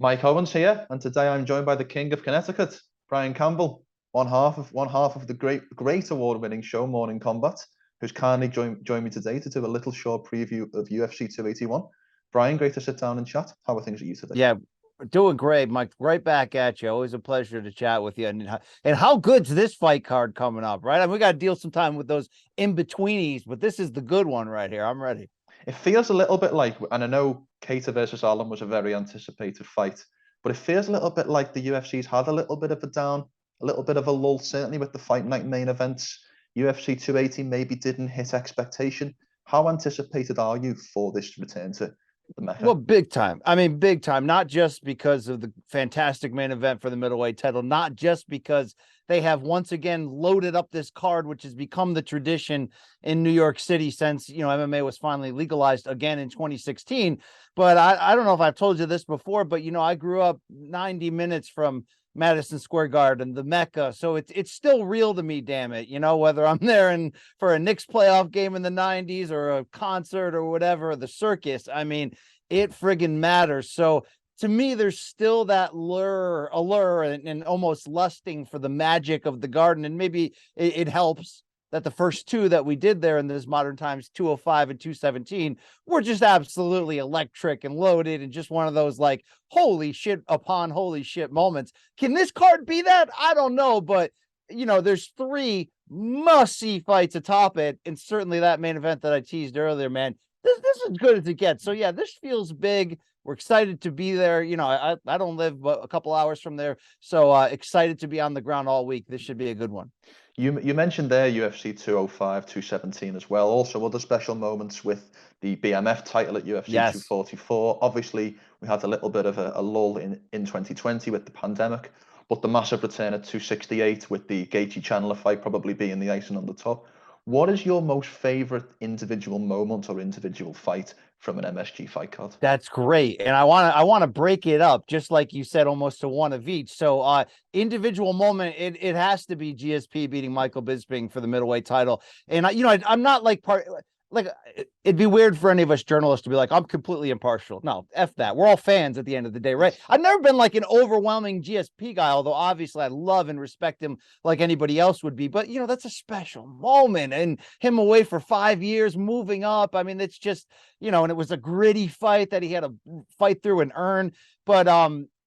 Mike Owens here, and today I'm joined by the King of Connecticut, Brian Campbell, one half of the great award-winning show Morning Combat, who's kindly joined me today to do a little short preview of UFC 281. Brian, great to sit down and chat. How are things with you today? Yeah, doing great, Mike. Right back at you. Always a pleasure to chat with you. And how good's this fight card coming up, right? I mean, we got to deal some time with those in-betweenies, but this is the good one right here. I'm ready. It feels a little bit like, and I know Keita versus Allen was a very anticipated fight, but it feels a little bit like the UFC's had a little bit of a down, a little bit of a lull, certainly with the fight night main events. UFC 280 maybe didn't hit expectation. How anticipated are you for this return to the Mecca? Well, big time. I mean, big time, not just because of the fantastic main event for the middleweight title, not just because they have once again loaded up this card, which has become the tradition in New York City since, MMA was finally legalized again in 2016. But I don't know if I've told you this before, but, I grew up 90 minutes from Madison Square Garden, the Mecca. So it's still real to me, damn it. Whether I'm there for a Knicks playoff game in the 90s or a concert or whatever, the circus, I mean, it friggin' matters. So to me, there's still that allure and almost lusting for the magic of the Garden. And maybe it helps that the first two that we did there in this modern times, 205 and 217, were just absolutely electric and loaded and just one of those like holy shit upon holy shit moments. Can this card be that? I don't know, but there's three must-see fights atop it, and certainly that main event that I teased earlier, man. This is as good as it gets. So yeah, this feels big. We're excited to be there. I don't live but a couple hours from there, so excited to be on the ground all week. This should be a good one. You mentioned there UFC 205, 217 as well. Also, other special moments with the BMF title at UFC 244. Obviously, we had a little bit of a lull in 2020 with the pandemic, but the massive return at 268 with the Gaethje Chandler fight probably being the icing on the top. What is your most favorite individual moment or individual fight from an MSG fight card? That's great. And I want to break it up, just like you said, almost to one of each. So individual moment, it has to be GSP beating Michael Bisping for the middleweight title. And I'm not like it'd be weird for any of us journalists to be like, I'm completely impartial. No, F that. We're all fans at the end of the day, right? I've never been like an overwhelming GSP guy, although obviously I love and respect him like anybody else would be. But, that's a special moment. And him away for 5 years, moving up. I mean, it's just, and it was a gritty fight that he had to fight through and earn. But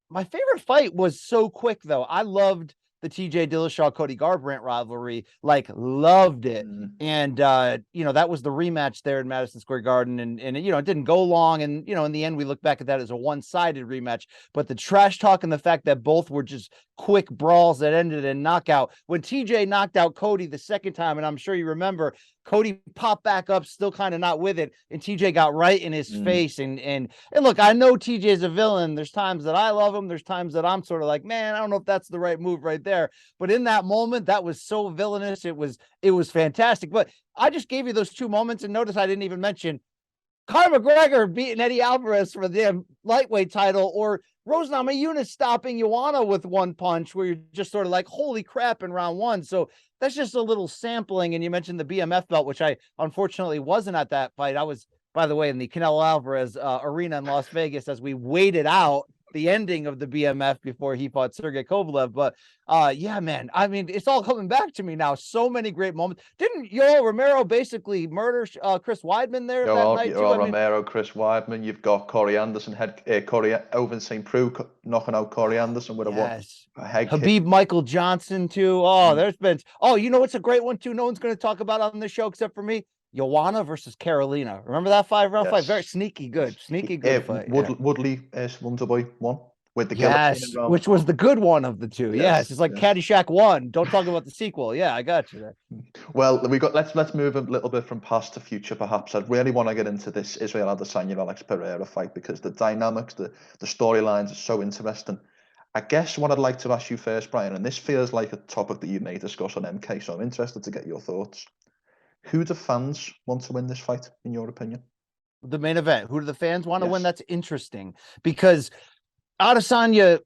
my favorite fight was so quick, though. I loved the TJ Dillashaw Cody Garbrandt rivalry, loved it. And that was the rematch there in Madison Square Garden, and it didn't go long, and in the end we look back at that as a one-sided rematch. But the trash talk and the fact that both were just quick brawls that ended in knockout. When TJ knocked out Cody the second time, and I'm sure you remember, Cody popped back up, still kind of not with it, and TJ got right in his face. And look, I know TJ is a villain. There's times that I love him. There's times that I'm sort of like, man, I don't know if that's the right move right there. But in that moment, that was so villainous. It was fantastic. But I just gave you those two moments, and notice I didn't even mention Conor McGregor beating Eddie Alvarez for the lightweight title, or Rose Namajunas stopping Joanna with one punch, where you're just sort of like, holy crap, in round one. So that's just a little sampling. And you mentioned the BMF belt, which I unfortunately wasn't at that fight. I was, by the way, in the Canelo Alvarez arena in Las Vegas as we waited out the ending of the BMF before he fought Sergey Kovalev. But yeah, man, I mean, it's all coming back to me now. So many great moments. Didn't Yoel Romero basically murder Chris Weidman there that night too? Romero, Chris Weidman. You've got Corey Anderson, Corey Owen St. Preux knocking out Corey Anderson with a head Khabib kick. Michael Johnson too. Oh, there's been. Oh, it's a great one too. No one's going to talk about on the show except for me. Joanna versus Carolina. Remember that 5-round fight? Very sneaky good fight. Woodley Wonderboy won with the guillotine, which was the good one of the two. Yes, it's like Caddyshack 1. Don't talk about the sequel. Yeah, I got you there. Well, let's move a little bit from past to future, perhaps. I really want to get into this Israel Adesanya Pereira fight because the dynamics, the storylines are so interesting. I guess what I'd like to ask you first, Brian, and this feels like a topic that you may discuss on MK, so I'm interested to get your thoughts. Who do fans want to win this fight, in your opinion? The main event. Who do the fans want to win? That's interesting because Adesanya's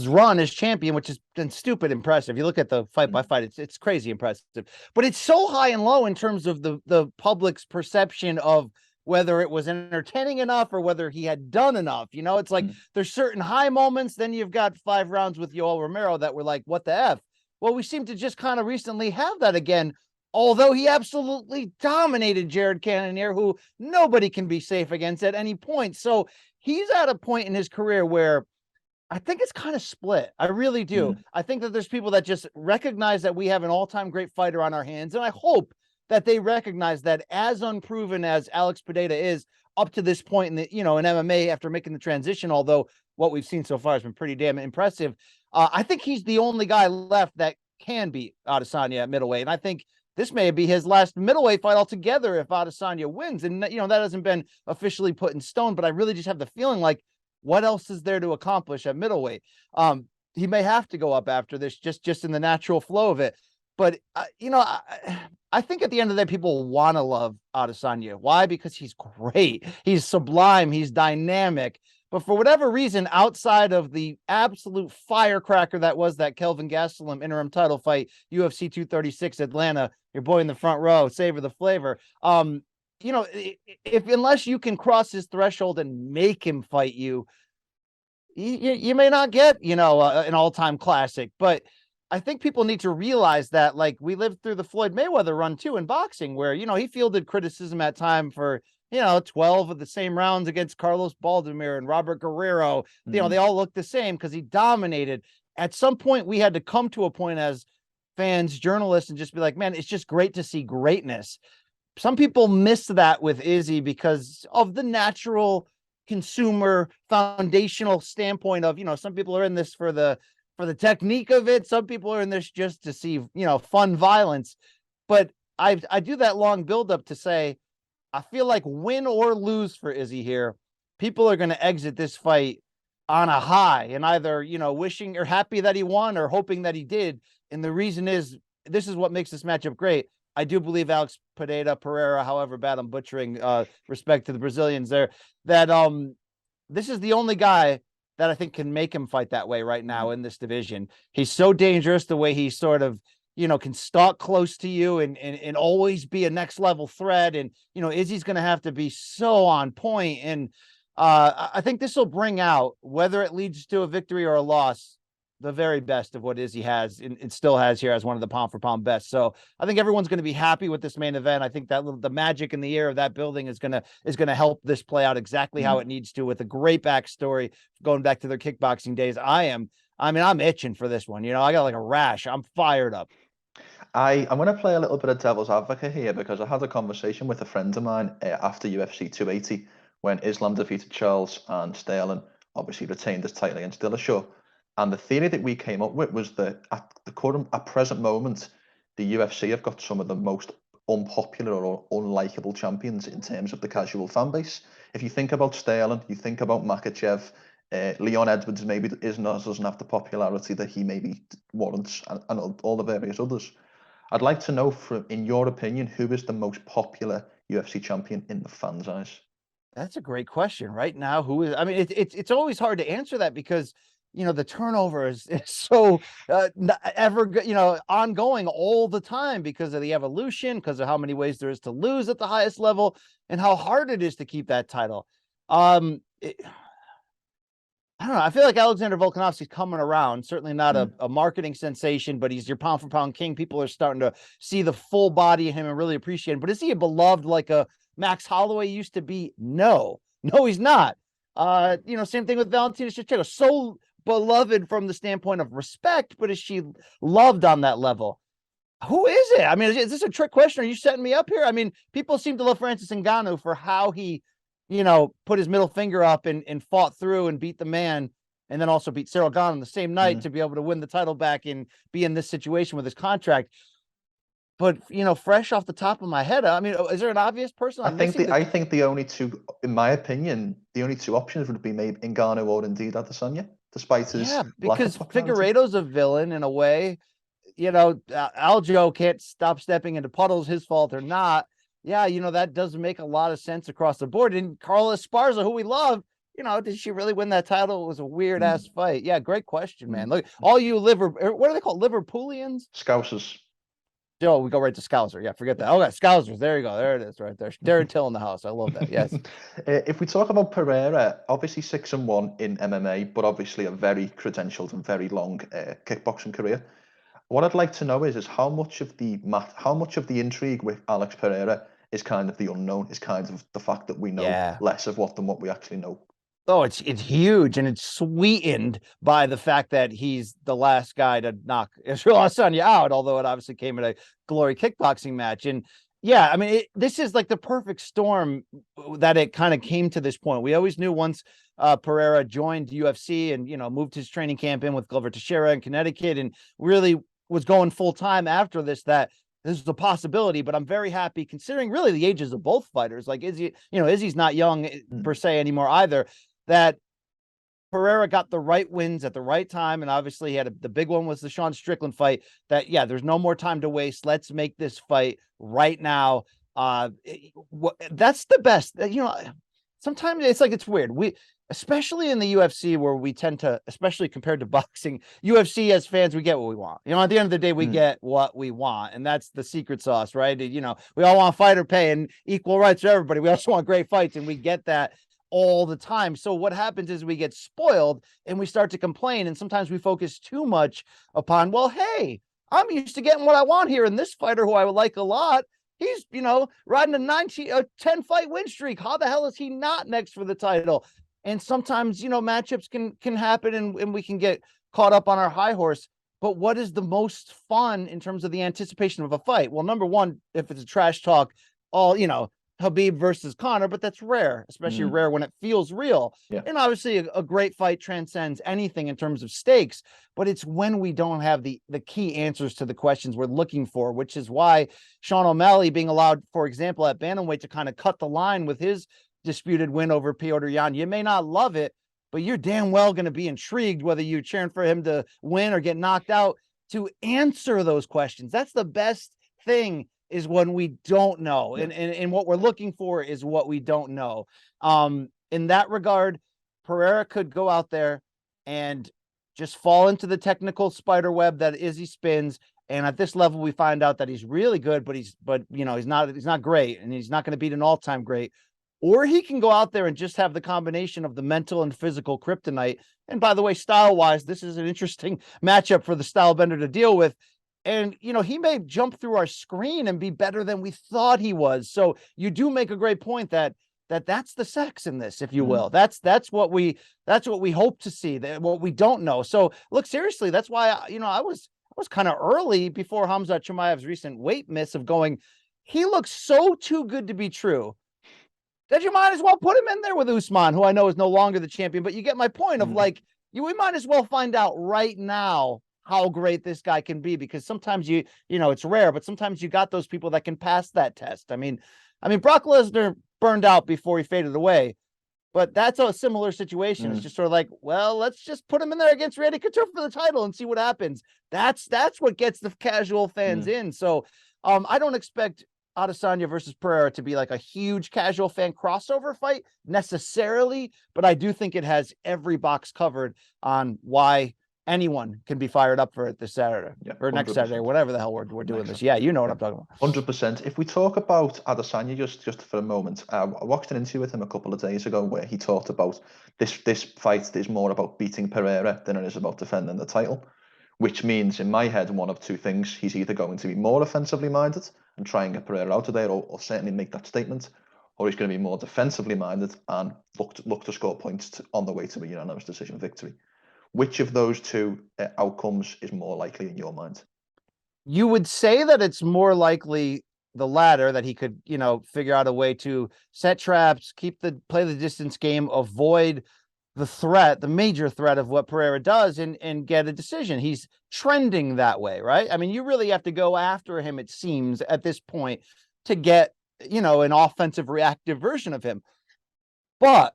run as champion, which has been stupid impressive. You look at the fight by fight, it's crazy impressive. But it's so high and low in terms of the public's perception of whether it was entertaining enough or whether he had done enough. It's like there's certain high moments. Then you've got 5 rounds with Yoel Romero that were like, what the F? Well, we seem to just kind of recently have that again, although he absolutely dominated Jared Cannonier, who nobody can be safe against at any point. So he's at a point in his career where I think it's kind of split. I really do. I think that there's people that just recognize that we have an all-time great fighter on our hands. And I hope that they recognize that, as unproven as Alex Pereira is up to this point in the, in MMA after making the transition, although what we've seen so far has been pretty damn impressive. I think he's the only guy left that can beat Adesanya at middleweight. And I think this may be his last middleweight fight altogether if Adesanya wins. And, that hasn't been officially put in stone, but I really just have the feeling like, what else is there to accomplish at middleweight? He may have to go up after this, just in the natural flow of it. But, I think at the end of the day, people want to love Adesanya. Why? Because he's great. He's sublime. He's dynamic. But for whatever reason, outside of the absolute firecracker that was that Kelvin Gastelum interim title fight, UFC 236 Atlanta, your boy in the front row, savor the flavor. Unless you can cross his threshold and make him fight you, you may not get, an all-time classic. But I think people need to realize that, like, we lived through the Floyd Mayweather run too in boxing, where, he fielded criticism at time for, 12 of the same rounds against Carlos Baldomir and Robert Guerrero. They all looked the same because he dominated. At some point, we had to come to a point as fans, journalists, and just be like, man, it's just great to see greatness. Some people miss that with Izzy because of the natural consumer foundational standpoint of, some people are in this for the technique of it. Some people are in this just to see, fun violence. But I do that long buildup to say, I feel like win or lose for Izzy here, people are going to exit this fight on a high and either, wishing or happy that he won or hoping that he did. And the reason is, this is what makes this matchup great. I do believe Alex Pereira, however bad I'm butchering, respect to the Brazilians there, that this is the only guy that I think can make him fight that way right now in this division. He's so dangerous the way he sort of, can stalk close to you and always be a next level threat. And, Izzy's going to have to be so on point. And I think this will bring out, whether it leads to a victory or a loss, the very best of what Izzy has and still has here as one of the pound for pound best. So I think everyone's going to be happy with this main event. I think that the magic in the air of that building is going to help this play out exactly how it needs to, with a great backstory going back to their kickboxing days. I'm itching for this one. I got like a rash. I'm fired up. I'm going to play a little bit of devil's advocate here because I had a conversation with a friend of mine after UFC 280 when Islam defeated Charles and Sterling obviously retained his title against Dillashaw. And the theory that we came up with was that at present moment, the UFC have got some of the most unpopular or unlikable champions in terms of the casual fan base. If you think about Sterling, you think about Makhachev, Leon Edwards maybe doesn't have the popularity that he maybe warrants, and all the various others. I'd like to know, in your opinion, who is the most popular UFC champion in the fans' eyes? That's a great question. Right now, who is? I mean, it's always hard to answer that because the turnover is so ongoing all the time because of the evolution, because of how many ways there is to lose at the highest level, and how hard it is to keep that title. I don't know. I feel like Alexander Volkanovski's coming around. Certainly not a marketing sensation, but he's your pound for pound king. People are starting to see the full body of him and really appreciate him. But is he a beloved like a Max Holloway used to be? No, he's not. Same thing with Valentina Shevchenko. So beloved from the standpoint of respect, but is she loved on that level? Who is it? I mean, is this a trick question? Are you setting me up here? I mean, people seem to love Francis Ngannou for how he put his middle finger up and fought through and beat the man, and then also beat Cyril Gane on the same night to be able to win the title back and be in this situation with his contract. But, fresh off the top of my head, I mean, is there an obvious person? I think the only two, in my opinion, the only two options would be maybe Ngannou or indeed Adesanya, despite his because Figueiredo's a villain in a way. Aljo can't stop stepping into puddles, his fault or not. Yeah, that does make a lot of sense across the board. And Carla Esparza, who we love, did she really win that title? It was a weird ass fight. Yeah, great question, man. Look, all you what are they called? Liverpoolians? Scousers. Oh, we go right to Scouser. Yeah, forget that. Oh, yeah, Scousers. There you go. There it is, right there. Darren Till in the house. I love that. Yes. If we talk about Pereira, obviously 6-1 in MMA, but obviously a very credentialed and very long kickboxing career. What I'd like to know is how much of the intrigue with Alex Pereira is kind of the unknown, is kind of the fact that we know less of what than what we actually know. Oh, it's huge, and it's sweetened by the fact that he's the last guy to knock Israel Adesanya out, although it obviously came in a glory kickboxing match. And yeah, I mean, this is like the perfect storm that it kind of came to this point. We always knew once Pereira joined UFC and, moved his training camp in with Glover Teixeira in Connecticut and really was going full time after this, that this is a possibility. But I'm very happy considering really the ages of both fighters. Like Izzy's not young per se anymore either, that Pereira got the right wins at the right time. And obviously he had the big one was the Sean Strickland fight that, there's no more time to waste. Let's make this fight right now. That's the best, sometimes it's weird. Especially in the UFC where we tend to, especially compared to boxing, UFC as fans, we get what we want. At the end of the day, we get what we want. And that's the secret sauce, right? We all want fighter pay and equal rights for everybody. We also want great fights, and we get that all the time. So what happens is we get spoiled and we start to complain. And sometimes we focus too much upon, well, hey, I'm used to getting what I want here. And this fighter who I would like a lot, he's, riding a 10 fight win streak. How the hell is he not next for the title? And sometimes, matchups can happen and we can get caught up on our high horse. But what is the most fun in terms of the anticipation of a fight? Well, number one, if it's a trash talk, Khabib versus Conor, but that's rare, especially rare when it feels real. Yeah. And obviously a great fight transcends anything in terms of stakes, but it's when we don't have the key answers to the questions we're looking for, which is why Sean O'Malley being allowed, for example, at bantamweight to kind of cut the line with his disputed win over Petr Yan. You may not love it, but you're damn well going to be intrigued whether you're cheering for him to win or get knocked out, to answer those questions. That's the best thing, is when we don't know. Yeah. And what we're looking for is what we don't know. In that regard, Pereira could go out there and just fall into the technical spider web that Izzy spins. And at this level, we find out that he's really good, but he's not great, and he's not going to beat an all-time great. Or he can go out there and just have the combination of the mental and physical kryptonite. And by the way, style-wise, this is an interesting matchup for the style bender to deal with. And, he may jump through our screen and be better than we thought he was. So you do make a great point that's the sex in this, if you will. That's what we hope to see, that what we don't know. So look, seriously, that's why, I was kind of early before Khamzat Chimaev's recent weight miss of going, he looks so too good to be true that you might as well put him in there with Usman, who I know is no longer the champion. But you get my point of we might as well find out right now how great this guy can be, because sometimes it's rare, but sometimes you got those people that can pass that test. I mean, Brock Lesnar burned out before he faded away, but that's a similar situation. It's just sort of like, well, let's just put him in there against Randy Couture for the title and see what happens. That's what gets the casual fans in. So I don't expect Adesanya versus Pereira to be like a huge casual fan crossover fight necessarily, but I do think it has every box covered on why anyone can be fired up for it this Saturday or next 100%. Saturday, or whatever the hell we're doing this. Yeah, you know what I'm talking about. 100%. If we talk about Adesanya just for a moment, I watched an interview with him a couple of days ago where he talked about this fight is more about beating Pereira than it is about defending the title, which means in my head one of two things: he's either going to be more offensively minded and try and get Pereira out of there, or certainly make that statement, or he's going to be more defensively minded and look to score points on the way to a unanimous decision victory. Which of those two outcomes is more likely in your mind? You would say that it's more likely the latter, that he could, figure out a way to set traps, play the distance game, avoid the major threat of what Pereira does, and get a decision. He's trending that way, right? I mean, you really have to go after him, it seems, at this point to get, an offensive reactive version of him. But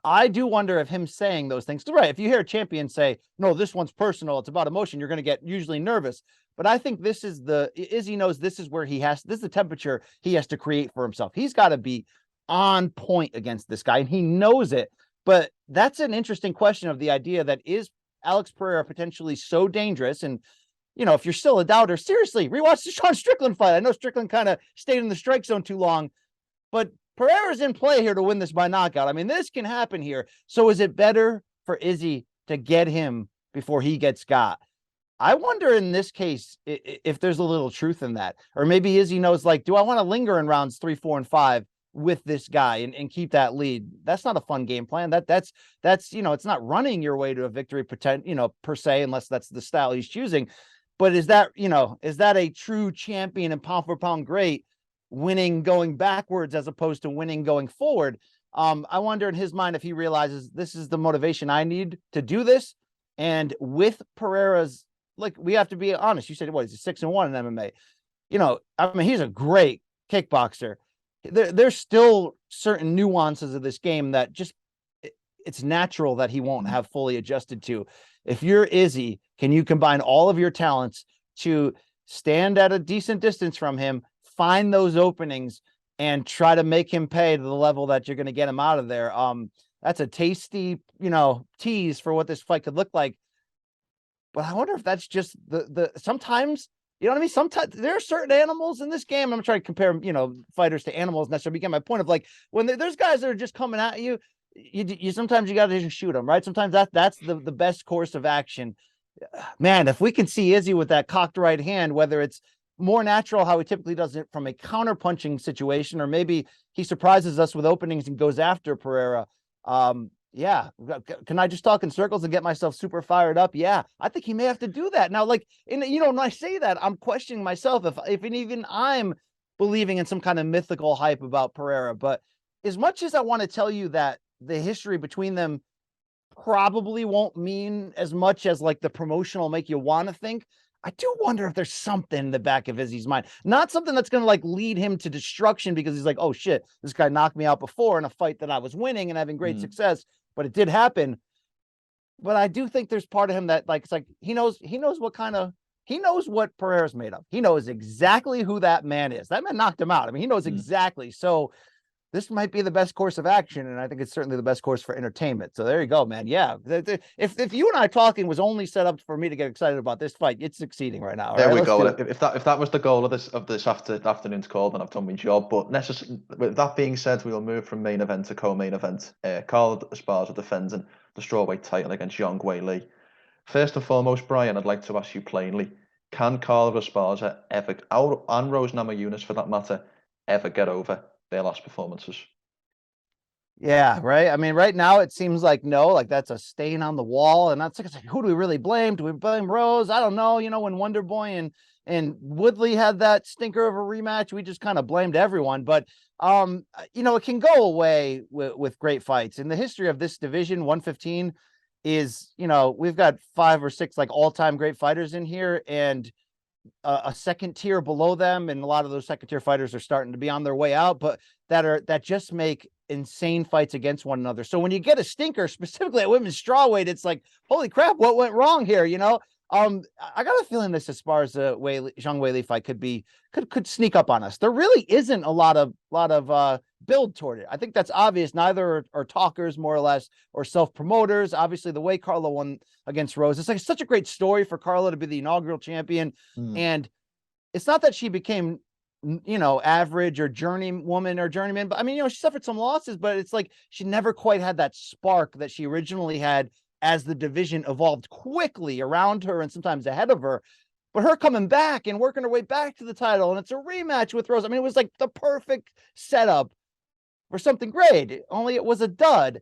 I do wonder if him saying those things, right? If you hear a champion say, no, this one's personal, it's about emotion, you're going to get usually nervous. But I think Izzy knows this is where this is the temperature he has to create for himself. He's got to be on point against this guy, and he knows it. But that's an interesting question of the idea that is Alex Pereira potentially so dangerous? And if you're still a doubter, seriously, rewatch the Sean Strickland fight. I know Strickland kind of stayed in the strike zone too long, but Pereira's in play here to win this by knockout. I mean, this can happen here. So is it better for Izzy to get him before he gets got? I wonder in this case if there's a little truth in that. Or maybe Izzy knows, like, do I want to linger in rounds 3, 4, and 5 with this guy and keep that lead? That's not a fun game plan. That's it's not running your way to a victory per se, unless that's the style he's choosing. But is that a true champion and pound for pound great, winning going backwards as opposed to winning going forward? I wonder in his mind if he realizes this is the motivation I need to do this. And with Pereira's, like, we have to be honest. You said, what, he's 6-1 in MMA. I mean, he's a great kickboxer. There's still certain nuances of this game that just, it's natural that he won't have fully adjusted to. If you're Izzy, can you combine all of your talents to stand at a decent distance from him, find those openings, and try to make him pay to the level that you're going to get him out of there? That's a tasty, tease for what this fight could look like. But I wonder if that's just the sometimes, you know what I mean? Sometimes there are certain animals in this game. I'm trying to compare, fighters to animals. And that's became my point of, like, when there's guys that are just coming at you, you sometimes you got to just shoot them, right? Sometimes that's the best course of action. Man, if we can see Izzy with that cocked right hand, whether it's more natural how he typically does it from a counter punching situation, or maybe he surprises us with openings and goes after Pereira. Yeah. Can I just talk in circles and get myself super fired up? Yeah. I think he may have to do that. Now, like, when I say that, I'm questioning myself if even I'm believing in some kind of mythical hype about Pereira. But as much as I want to tell you that the history between them probably won't mean as much as, like, the promotional make you want to think, I do wonder if there's something in the back of Izzy's mind, not something that's going to, like, lead him to destruction because he's like, oh shit, this guy knocked me out before in a fight that I was winning and having great success, but it did happen. But I do think there's part of him that, like, it's like he knows what Pereira's made of. He knows exactly who that man is. That man knocked him out. I mean, he knows exactly. So this might be the best course of action, and I think it's certainly the best course for entertainment. So there you go, man. Yeah, if you and I talking was only set up for me to get excited about this fight, it's succeeding right now. There we go. If that was the goal of this afternoon's call, then I've done my job. But with that being said, we will move from main event to co-main event. Carla Esparza defending the strawweight title against Zhang Weili. First and foremost, Brian, I'd like to ask you plainly: can Carla Esparza ever, and Rose Namajunas for that matter, ever get over their last performances? Yeah, right. I mean, right now it seems like no, like that's a stain on the wall, and that's like, who do we really blame? Do we blame Rose? I don't know. When Wonder Boy and Woodley had that stinker of a rematch, we just kind of blamed everyone. But it can go away with great fights. In the history of this division, 115 is, we've got 5 or 6 like all-time great fighters in here, and a second tier below them, and a lot of those second tier fighters are starting to be on their way out, but that just make insane fights against one another. So when you get a stinker, specifically at women's strawweight, it's like, holy crap, what went wrong here? I got a feeling this Esparza Zhang Weili fight could sneak up on us. There really isn't a lot of build toward it. I think that's obvious. Neither are talkers, more or less, or self-promoters. Obviously, the way Carla won against Rose, it's like such a great story for Carla to be the inaugural champion. And it's not that she became, average or journeywoman or journeyman, but I mean, she suffered some losses, but it's like she never quite had that spark that she originally had as the division evolved quickly around her and sometimes ahead of her. But her coming back and working her way back to the title, and it's a rematch with Rose. I mean, it was like the perfect setup for something great, only it was a dud.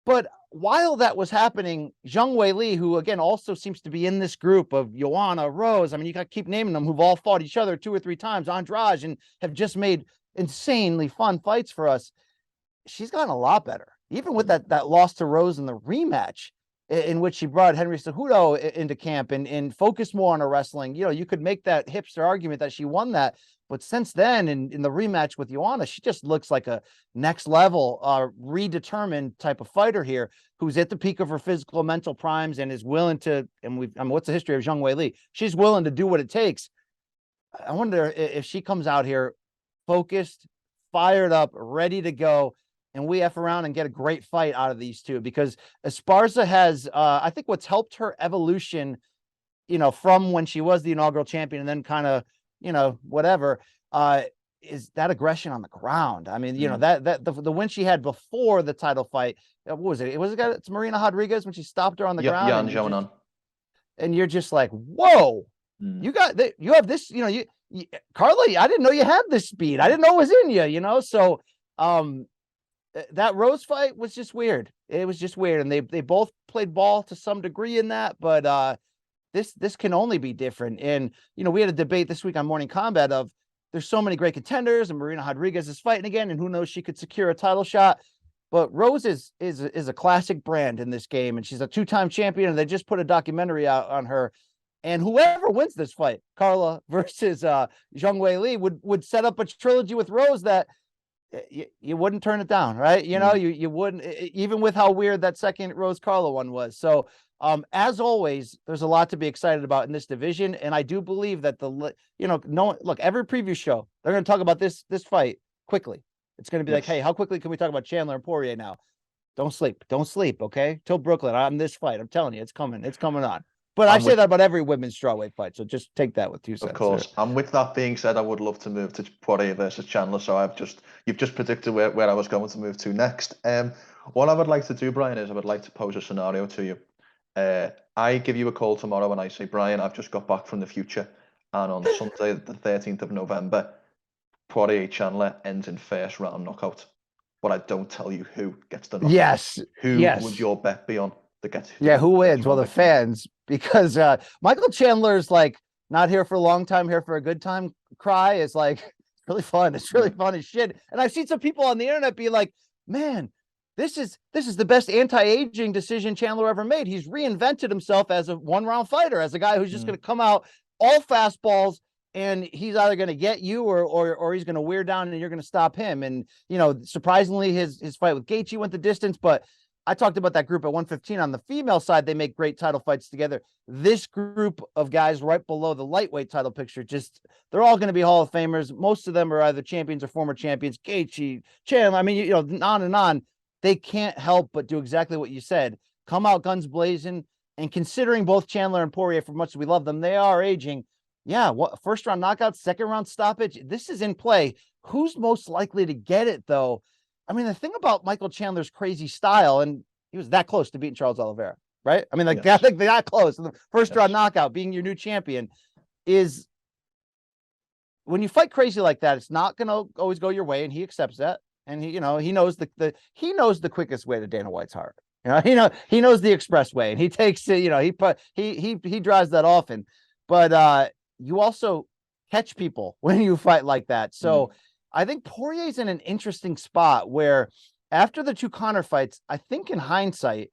But while that was happening, Zhang Weili, who again also seems to be in this group of Joanna, Rose, I mean, you got to keep naming them, who've all fought each other 2 or 3 times, Andrade, and have just made insanely fun fights for us. She's gotten a lot better, even with that loss to Rose in the rematch, in which she brought Henry Cejudo into camp and focused more on her wrestling. You could make that hipster argument that she won that. But since then, in the rematch with Joanna, she just looks like a next level, redetermined type of fighter here, who's at the peak of her physical and mental primes and is willing to, what's the history of Zhang Weili? She's willing to do what it takes. I wonder if she comes out here focused, fired up, ready to go, and we F around and get a great fight out of these two, because Esparza has, I think what's helped her evolution from when she was the inaugural champion and then kind of, whatever, is that aggression on the ground. I mean, that the win she had before the title fight, what was it? It's Marina Rodriguez when she stopped her on the ground. And you're just like, whoa, you have this, Carla, I didn't know you had this speed. I didn't know it was in you, so that Rose fight was just weird. It was just weird. And they both played ball to some degree in that, but this can only be different. And, we had a debate this week on Morning Combat of there's so many great contenders and Marina Rodriguez is fighting again, and who knows, she could secure a title shot. But Rose is a classic brand in this game, and she's a 2-time champion, and they just put a documentary out on her. And whoever wins this fight, Carla versus Zhang Weili, would set up a trilogy with Rose that you wouldn't turn it down, right? You wouldn't, even with how weird that second Rose Carla one was. So as always, there's a lot to be excited about in this division, and I do believe that look, every preview show they're going to talk about this fight quickly. It's going to be like, hey, how quickly can we talk about Chandler and Poirier now? Don't sleep, okay? Till Brooklyn on this fight. I'm telling you, it's coming on. But I say that about every women's strawweight fight, so just take that with 2 cents. Of course. And with that being said, I would love to move to Poirier versus Chandler. So you've just predicted where I was going to move to next. What I would like to do, Brian, is I would like to pose a scenario to you. I give you a call tomorrow and I say, Brian, I've just got back from the future, and on Sunday, the 13th of November, Poirier Chandler ends in first round knockout. But I don't tell you who gets the knockout. Yes. Who would your bet be on that gets? Who wins? Well, the fans, because Michael Chandler's like not here for a long time, here for a good time. Cry is like really fun. It's really fun as shit. And I've seen some people on the internet be like, man, this is the best anti-aging decision Chandler ever made. He's reinvented himself as a 1-round fighter, as a guy who's just going to come out all fastballs, and he's either going to get you or he's going to wear down and you're going to stop him. And, surprisingly, his fight with Gaethje went the distance, but I talked about that group at 115 on the female side. They make great title fights together. This group of guys right below the lightweight title picture, they're all going to be Hall of Famers. Most of them are either champions or former champions. Gaethje, Chandler, I mean, on and on. They can't help but do exactly what you said. Come out guns blazing. And considering both Chandler and Poirier, for much as we love them, they are aging. Yeah, first round knockout, second round stoppage. This is in play. Who's most likely to get it, though? I mean, the thing about Michael Chandler's crazy style, and he was that close to beating Charles Oliveira, right? I mean, that close. The first round knockout, being your new champion, is when you fight crazy like that, it's not going to always go your way, and he accepts that. And he knows the quickest way to Dana White's heart. He knows the expressway, and he takes it. He drives that often. But you also catch people when you fight like that. So I think Poirier's in an interesting spot where after the 2 Conor fights, I think in hindsight,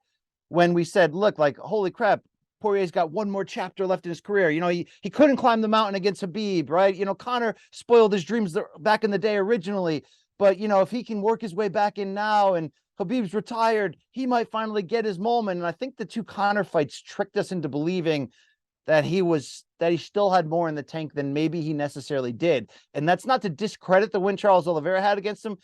when we said, look, like, holy crap, Poirier's got one more chapter left in his career. He couldn't climb the mountain against Khabib, right? Conor spoiled his dreams back in the day originally. But, if he can work his way back in now and Khabib's retired, he might finally get his moment. And I think the 2 Conor fights tricked us into believing that he still had more in the tank than maybe he necessarily did. And that's not to discredit the win Charles Oliveira had against him.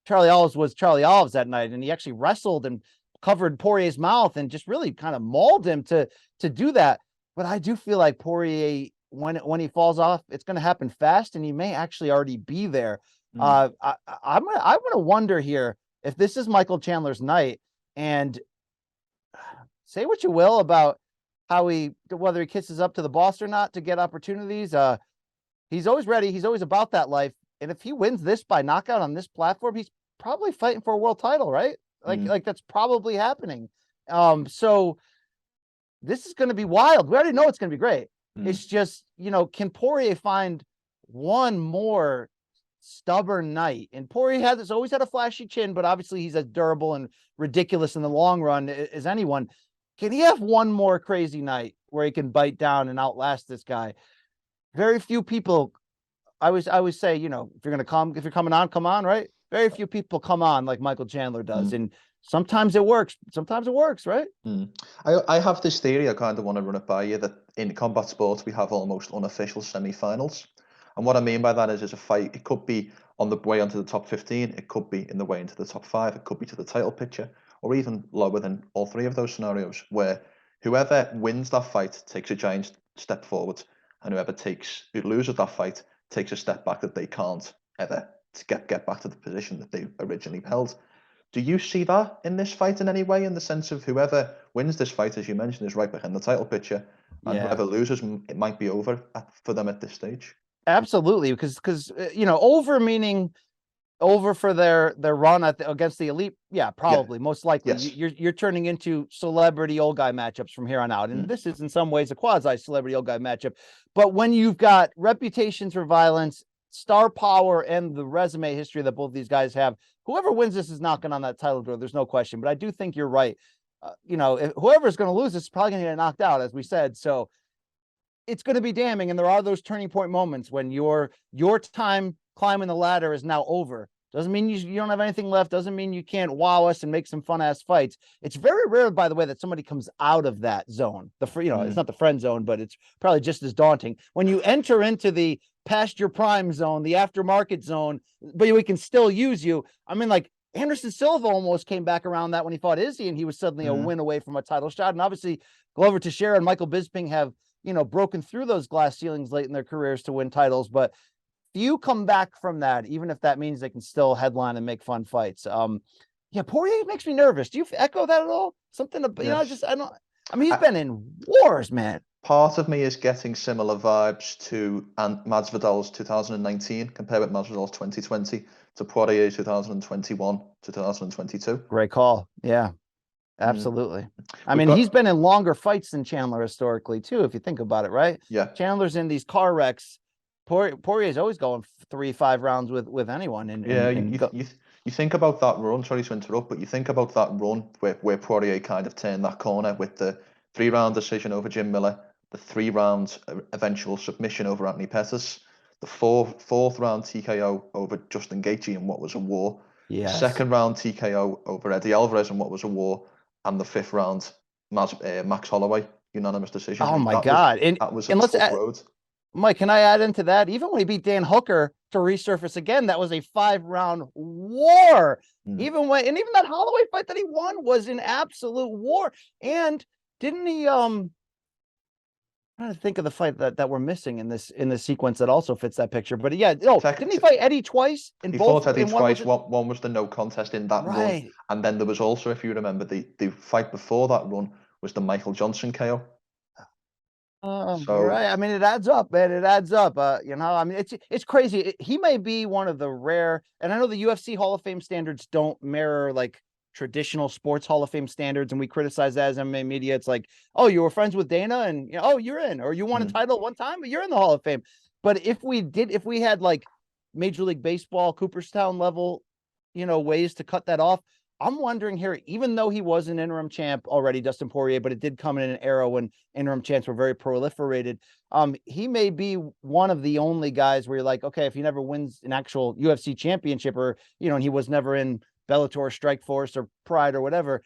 Charlie Olives was Charlie Olives that night, and he actually wrestled and covered Poirier's mouth and just really kind of mauled him to do that. But I do feel like Poirier, when he falls off, it's going to happen fast, and he may actually already be there. I'm gonna wonder here if this is Michael Chandler's night, and say what you will about whether he kisses up to the boss or not to get opportunities. He's always ready. He's always about that life. And if he wins this by knockout on this platform, he's probably fighting for a world title, right? Like that's probably happening. So this is going to be wild. We already know it's going to be great. It's just, can Poirier find one more stubborn night? And Poirier has always had a flashy chin, but obviously he's as durable and ridiculous in the long run as anyone. Can he have one more crazy night where he can bite down and outlast this guy? Very few people. I always say, if you're coming on, come on, right? Very few people come on like Michael Chandler does, and sometimes it works. Sometimes it works, right? I have this theory. I kind of want to run it by you, that in combat sports we have almost unofficial semi-finals, and what I mean by that is a fight. It could be on the way onto the top 15. It could be in the way into the top 5. It could be to the title picture, or even lower than all 3 of those scenarios, where whoever wins that fight takes a giant step forward, and who loses that fight takes a step back that they can't ever to get back to the position that they originally held. Do you see that in this fight in any way, in the sense of whoever wins this fight, as you mentioned, is right behind the title picture, and whoever loses, it might be over for them at this stage? Absolutely, because over meaning over for their run against the elite. Yeah, probably, most likely. Yes. You're turning into celebrity old guy matchups from here on out, and this is in some ways a quasi celebrity old guy matchup. But when you've got reputations for violence, star power, and the resume history that both these guys have, whoever wins this is knocking on that title door. There's no question. But I do think you're right. Whoever's going to lose this is probably going to get knocked out, as we said. So it's going to be damning. And there are those turning point moments when your time climbing the ladder is now over. Doesn't mean you don't have anything left. Doesn't mean you can't wow us and make some fun ass fights. It's very rare, by the way, that somebody comes out of that zone. It's not the friend zone, but it's probably just as daunting when you enter into the past your prime zone, the aftermarket zone, but we can still use you. I mean, like Anderson Silva almost came back around that when he fought Izzy, and he was suddenly a win away from a title shot. And obviously Glover Teixeira and Michael Bisping have, broken through those glass ceilings late in their careers to win titles, but few come back from that, even if that means they can still headline and make fun fights. Poirier makes me nervous. Do you echo that at all? Something he's been in wars, man. Part of me is getting similar vibes to Masvidal's 2019, compared with Masvidal's 2020 to Poirier 2021 to 2022. Great call. Yeah, absolutely. I mean, he's been in longer fights than Chandler historically too, if you think about it, right? Yeah. Chandler's in these car wrecks. Poirier's always going 3-5 rounds with anyone. You think about that run, sorry to interrupt, but you think about that run where Poirier kind of turned that corner with the 3-round decision over Jim Miller, the 3-round eventual submission over Anthony Pettis, the fourth round TKO over Justin Gaethje in what was a war, the 2nd round TKO over Eddie Alvarez in what was a war, and the 5th round Max Holloway unanimous decision. Oh my God! That was a tough road. Mike, can I add into that? Even when he beat Dan Hooker to resurface again, that was a 5-round war. Even that Holloway fight that he won was an absolute war. And didn't he? I'm trying to think of the fight that we're missing in this sequence that also fits that picture. But didn't he fight Eddie twice? He fought Eddie twice. One was the no contest in that run, and then there was also, if you remember, the fight before that run was the Michael Johnson KO. Right. I mean, it adds up, man. It adds up. I mean, it's crazy. He may be one of the rare, and I know the UFC Hall of Fame standards don't mirror like traditional sports Hall of Fame standards, and we criticize that as MMA media. It's like, oh, you were friends with Dana, and you're in, or you won a title one time, but you're in the Hall of Fame. But if we had like Major League Baseball, Cooperstown level, ways to cut that off. I'm wondering here, even though he was an interim champ already, Dustin Poirier, but it did come in an era when interim champs were very proliferated. He may be one of the only guys where you're like, okay, if he never wins an actual UFC championship, or, and he was never in Bellator, Strikeforce, or Pride or whatever,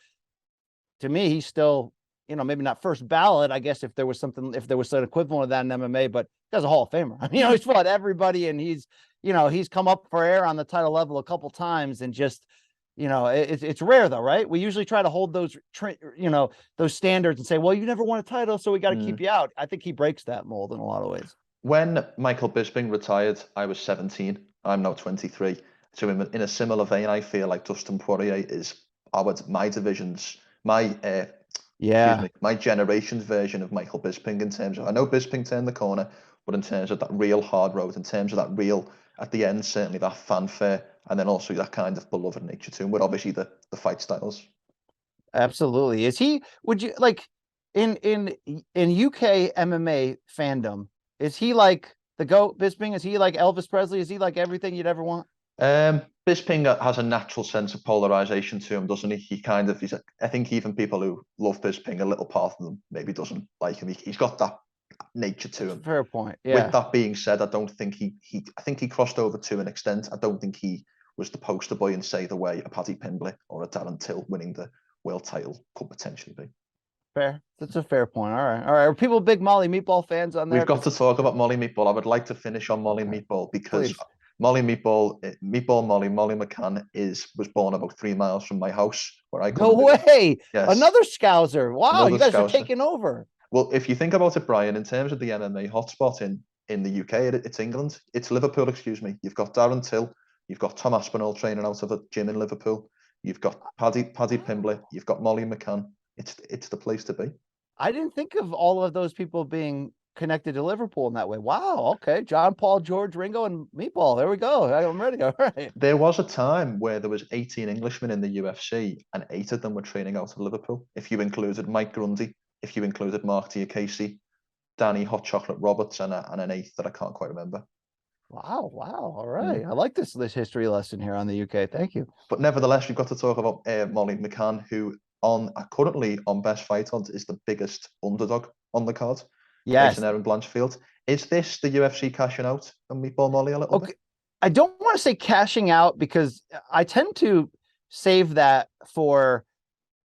to me, he's still, maybe not first ballot, I guess, if there was an equivalent of that in MMA, but he's a Hall of Famer. I mean, he's fought everybody, and he's come up for air on the title level a couple times, and just, it's rare though, right? We usually try to hold those standards and say, well, you never won a title, so we got to keep you out. I think he breaks that mold in a lot of ways. When Michael Bisping retired, I was 17. I'm now 23. So in a similar vein, I feel like Dustin Poirier is my division's, my generation's version of Michael Bisping, in terms of, I know Bisping turned the corner, but in terms of that real hard road, in terms of that real, at the end, certainly that fanfare, and then also that kind of beloved nature to him, with obviously the fight styles. Absolutely. Would you like in UK MMA fandom, is he like the GOAT, Bisping? Is he like Elvis Presley? Is he like everything you'd ever want? Bisping has a natural sense of polarization to him, doesn't he? I think even people who love Bisping, a little part of them maybe doesn't like him. He's got that nature to him. Fair point. Yeah. With that being said, I don't think I think he crossed over to an extent. I don't think he was the poster boy in, say, the way a Paddy Pimblett or a Darren Till winning the world title could potentially be. Fair. That's a fair point. All right. Are people big Molly Meatball fans on there? We've got to talk about Molly Meatball. I would like to finish on Molly Meatball, because Molly Meatball Molly Mccann was born about 3 miles from my house where I come. No way. Yes. Another Scouser. Wow, you guys are taking over. Well, if you think about it, Brian, in terms of the MMA hotspot in the UK, it's England. It's Liverpool, excuse me. You've got Darren Till. You've got Tom Aspinall training out of a gym in Liverpool. You've got Paddy Pimblett. You've got Molly McCann. It's the place to be. I didn't think of all of those people being connected to Liverpool in that way. Wow. Okay. John, Paul, George, Ringo, and Meatball. There we go. I'm ready. All right. There was a time where there was 18 Englishmen in the UFC, and 8 of them were training out of Liverpool. If you included Mike Grundy, if you included Mark Diakese, Danny Hot Chocolate Roberts, and an 8th that I can't quite remember. Wow. All right. I like this history lesson here on the UK. Thank you. But nevertheless, we've got to talk about Molly McCann, who currently on Best Fight Odds is the biggest underdog on the card. Yes. Erin Blanchfield. Is this the UFC cashing out on Meatball Molly a little bit? I don't want to say cashing out, because I tend to save that for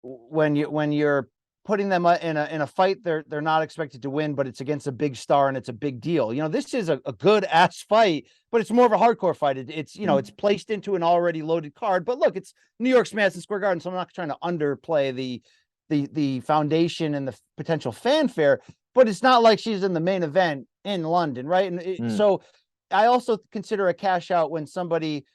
when you're putting them in a fight they're not expected to win, but it's against a big star and it's a big deal. This is a good ass fight, but it's more of a hardcore fight. It's it's placed into an already loaded card. But look, it's New York's Madison Square Garden, so I'm not trying to underplay the foundation and the potential fanfare, but it's not like she's in the main event in London, right? And so I also consider a cash out when somebody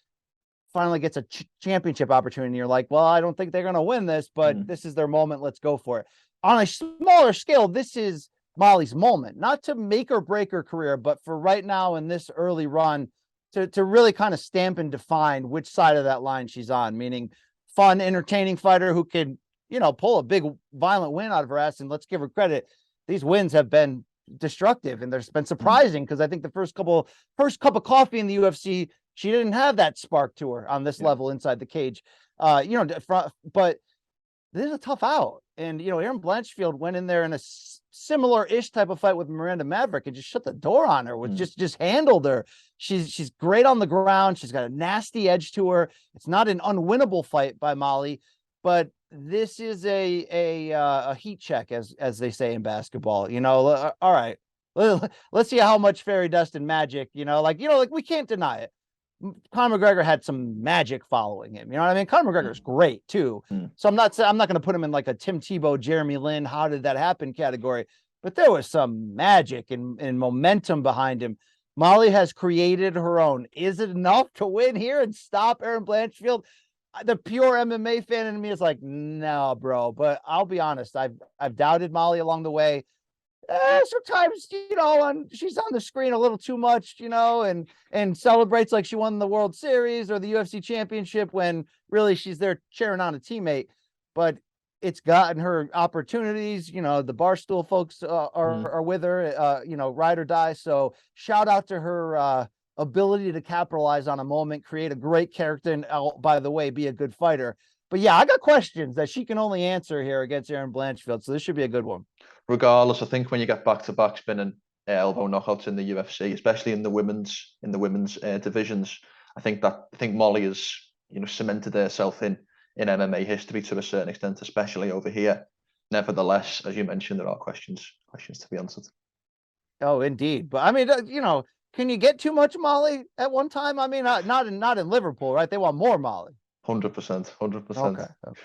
finally gets a championship opportunity. And you're like, well, I don't think they're going to win this, but this is their moment. Let's go for it. On a smaller scale, this is Molly's moment, not to make or break her career, but for right now in this early run to really kind of stamp and define which side of that line she's on, meaning fun, entertaining fighter who can, pull a big violent win out of her ass. And let's give her credit. These wins have been destructive and there's been surprising, because I think the first cup of coffee in the UFC, she didn't have that spark to her on this level inside the cage. But this is a tough out. And, Erin Blanchfield went in there in a similar-ish type of fight with Miranda Maverick and just shut the door on her, just handled her. She's great on the ground. She's got a nasty edge to her. It's not an unwinnable fight by Molly, but this is a heat check, as they say in basketball. All right, let's see how much fairy dust and magic, we can't deny it. Conor McGregor had some magic following him. You know what I mean? Conor McGregor's great too. So I'm not going to put him in like a Tim Tebow, Jeremy Lin, how did that happen category, but there was some magic and momentum behind him. Molly has created her own. Is it enough to win here and stop Erin Blanchfield? The pure MMA fan in me is like, no, bro. But I'll be honest, I've doubted Molly along the way. Sometimes, she's on the screen a little too much, and celebrates like she won the World Series or the UFC Championship when really she's there cheering on a teammate. But it's gotten her opportunities. The Barstool folks are with her, ride or die. So shout out to her ability to capitalize on a moment, create a great character, and by the way, be a good fighter. But yeah, I got questions that she can only answer here against Erin Blanchfield. So this should be a good one. Regardless, I think when you get back-to-back spinning elbow knockouts in the UFC, especially in the women's divisions, I think Molly has cemented herself in MMA history to a certain extent, especially over here. Nevertheless, as you mentioned, there are questions to be answered. Oh, indeed. But I mean, can you get too much Molly at one time? I mean, not in Liverpool, right? They want more Molly. 100%. Okay.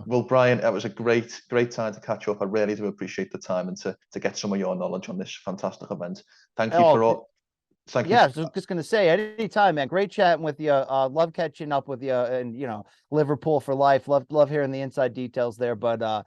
Well, Brian, it was a great time to catch up. I really do appreciate the time and to get some of your knowledge on this fantastic event. Thank you for all. Thank you. Yeah, I was just going to say, anytime, man. Great chatting with you. Love catching up with you, and Liverpool for life. Love hearing the inside details there. But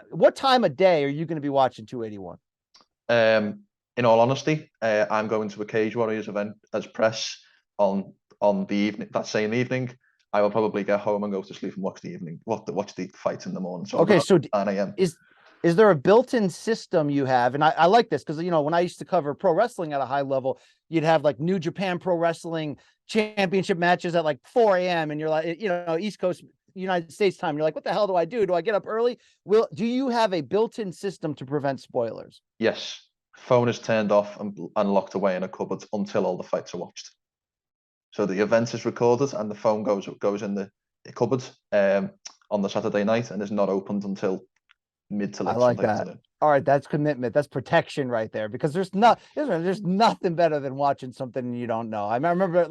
what time of day are you going to be watching 281? In all honesty, I'm going to a Cage Warriors event as press on the evening, that same evening. I will probably get home and go to sleep and watch the fight in the morning. So okay, so 9 a.m. Is there a built-in system you have? And I like this because when I used to cover pro wrestling at a high level, you'd have like New Japan Pro Wrestling championship matches at like 4 a.m. and you're like, East Coast United States time. You're like, what the hell do I do? Do I get up early? Do you have a built-in system to prevent spoilers? Yes. Phone is turned off and locked away in a cupboard until all the fights are watched. So the event is recorded and the phone goes in the cupboard on the Saturday night and is not opened until mid to late. I like that. Afternoon. All right, that's commitment. That's protection right there, because there's nothing better than watching something you don't know. I remember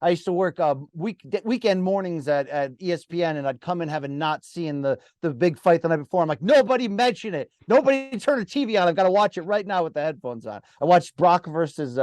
I used to work weekend mornings at ESPN, and I'd come in having not seen the big fight the night before. I'm like, nobody mention it. Nobody turn the TV on. I've got to watch it right now with the headphones on. I watched Brock versus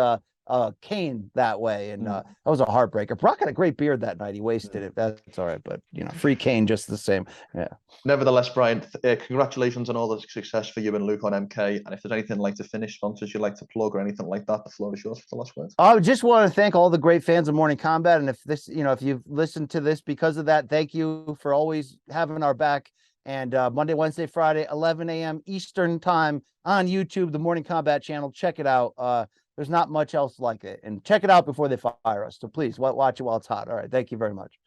Kane that way, and that was a heartbreaker. Brock had a great beard that night. He wasted it. That's all right, but free Kane just the same. Yeah. Nevertheless, Brian, congratulations on all the success for you and Luke on MK. And if there's anything like to finish, sponsors you'd like to plug or anything like that, the floor is yours for the last words. I just want to thank all the great fans of Morning Combat, and if this, if you've listened to this because of that, thank you for always having our back. And Monday, Wednesday, Friday, 11 a.m. Eastern time on YouTube, the Morning Combat channel. Check it out. There's not much else like it. And check it out before they fire us. So please watch it while it's hot. All right. Thank you very much.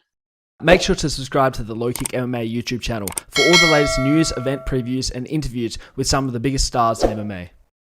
Make sure to subscribe to the LowKick MMA YouTube channel for all the latest news, event previews, and interviews with some of the biggest stars in MMA.